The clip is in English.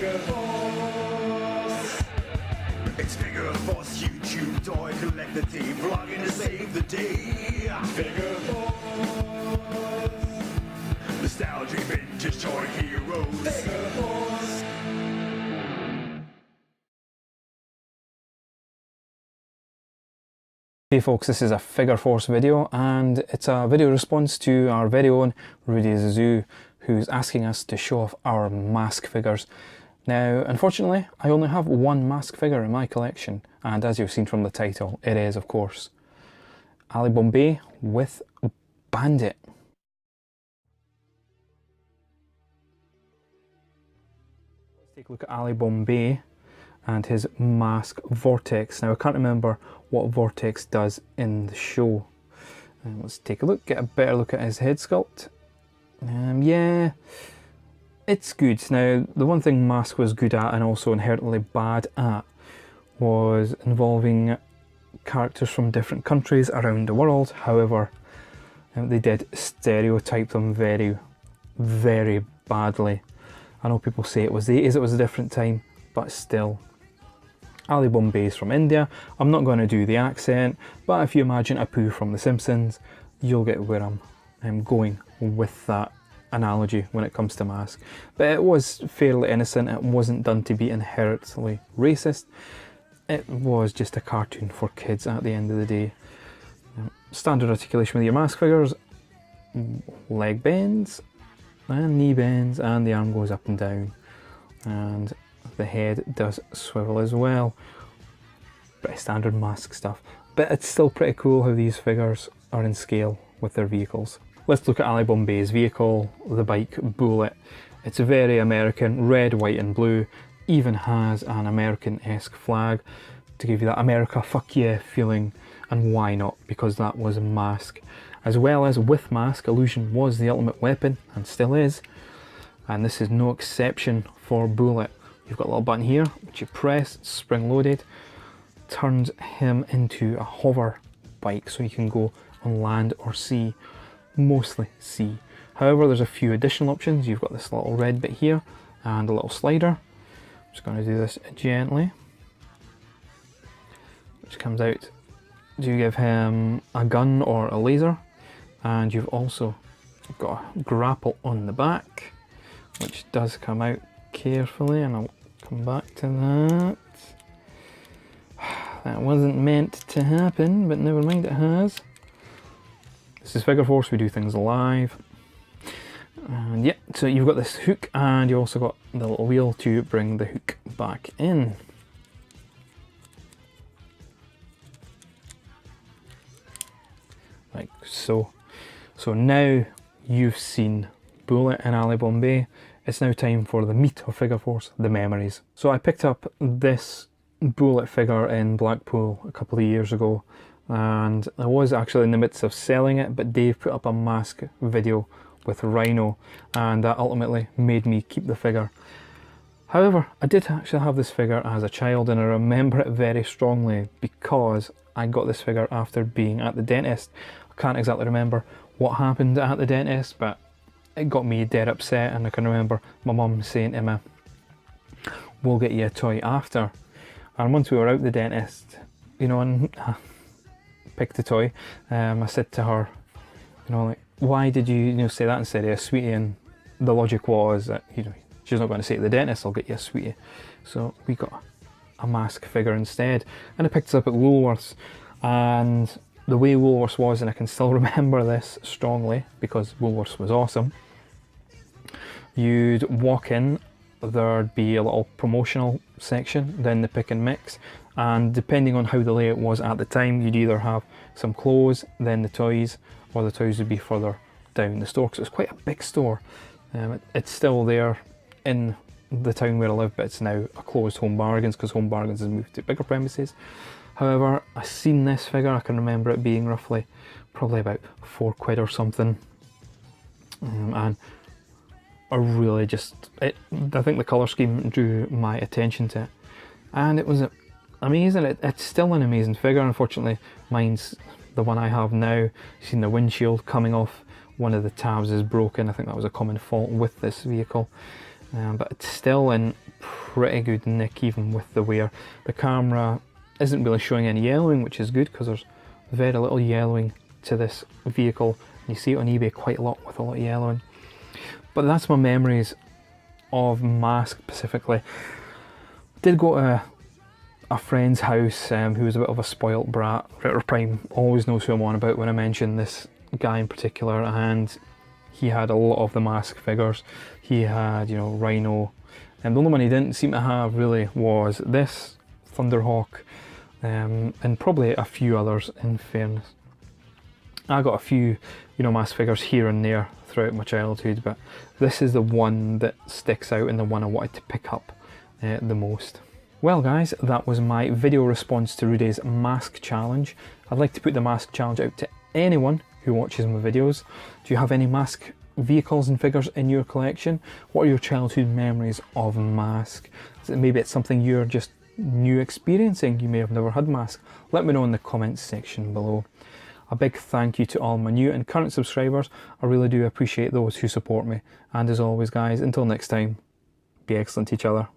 FigureFOURce. It's FigureFOURce YouTube toy collective, vlogging to save the day. FigureFOURce. Nostalgic vintage toy heroes. FigureFOURce. Hey folks, this is a FigureFOURce video, and it's a video response to our very own Rudy Zoo, who's asking us to show off our M.A.S.K figures. Now, unfortunately, I only have one M.A.S.K figure in my collection, and as you've seen from the title, it is, of course, Ali Bombay with Bandit. Let's take a look at Ali Bombay and his M.A.S.K Vortex. Now, I can't remember what Vortex does in the show. Let's take a look, get a better look at his head sculpt. Yeah, it's good. Now, the one thing M.A.S.K was good at and also inherently bad at was involving characters from different countries around the world. However, they did stereotype them very, very badly. I know people say it was the 80s, it was a different time, but still. Ali Bombay is from India. I'm not going to do the accent, but if you imagine Apu from The Simpsons, you'll get where I'm going with that analogy when it comes to M.A.S.K. But it was fairly innocent. It wasn't done to be inherently racist. It was just a cartoon for kids at the end of the day. Standard articulation with your M.A.S.K figures: leg bends and knee bends, and the arm goes up and down, and the head does swivel as well. Pretty standard M.A.S.K stuff, but it's still pretty cool how these figures are in scale with their vehicles. Let's look at Ali Bombay's vehicle, the bike Bullet. It's very American, red, white and blue, even has an American-esque flag to give you that America fuck yeah feeling, and why not, because that was M.A.S.K. As well as with M.A.S.K, illusion was the ultimate weapon, and still is, and this is no exception for Bullet. You've got a little button here, which you press, spring-loaded, turns him into a hover bike, so you can go on land or sea, mostly sea. However, there's a few additional options. You've got this little red bit here, and a little slider. I'm just going to do this gently, which comes out to give him a gun or a laser, and you've also got a grapple on the back, which does come out carefully, and I'll come back to that. That wasn't meant to happen, but never mind, it has. This is FigureFOURce, we do things live. And yeah, so you've got this hook, and you also got the little wheel to bring the hook back in. Like so. So now you've seen Bullet and Ali Bombay. It's now time for the meat of FigureFOURce, the memories. So I picked up this Bullet figure in Blackpool a couple of years ago, and I was actually in the midst of selling it, but Dave put up a M.A.S.K video with Rhino, and that ultimately made me keep the figure. However, I did actually have this figure as a child, and I remember it very strongly because I got this figure after being at the dentist. I can't exactly remember what happened at the dentist, but it got me dead upset, and I can remember my mum saying to me, "We'll get you a toy after." And once we were out the dentist, you know, and I picked the toy, I said to her, you know, like, "Why did you, say that instead of a sweetie?" And the logic was that, she's not going to say to the dentist, "I'll get you a sweetie." So we got a M.A.S.K figure instead, and I picked it up at Woolworths. And the way Woolworths was, and I can still remember this strongly because Woolworths was awesome, you'd walk in, there'd be a little promotional section, then the pick and mix, and depending on how the layout was at the time, you'd either have some clothes, then the toys, or the toys would be further down the store, because it was quite a big store. It's still there in the town where I live, but it's now a closed Home Bargains because Home Bargains has moved to bigger premises. However, I seen this figure, I can remember it being roughly, probably about £4 or something, and I really I think the colour scheme drew my attention to it, and it was amazing. It's still an amazing figure. Unfortunately, mine's the one I have now. You've seen the windshield coming off, one of the tabs is broken. I think that was a common fault with this vehicle. but it's still in pretty good nick even with the wear. The camera isn't really showing any yellowing, which is good because there's very little yellowing to this vehicle. You see it on eBay quite a lot with a lot of yellowing. But that's my memories of M.A.S.K specifically. Did go to a friend's house who was a bit of a spoilt brat. Retro Prime always knows who I'm on about when I mention this guy in particular, and he had a lot of the M.A.S.K figures. He had, you know, Rhino, and the only one he didn't seem to have really was this Thunderhawk, and probably a few others in fairness. I got a few, you know, M.A.S.K figures here and there throughout my childhood, but this is the one that sticks out and the one I wanted to pick up the most. Well guys, that was my video response to Rudy's M.A.S.K challenge. I'd like to put the M.A.S.K challenge out to anyone who watches my videos. Do you have any M.A.S.K vehicles and figures in your collection? What are your childhood memories of M.A.S.K? Maybe it's something you're just new experiencing. You may have never had M.A.S.K. Let me know in the comments section below. A big thank you to all my new and current subscribers. I really do appreciate those who support me. And as always guys, until next time, be excellent to each other.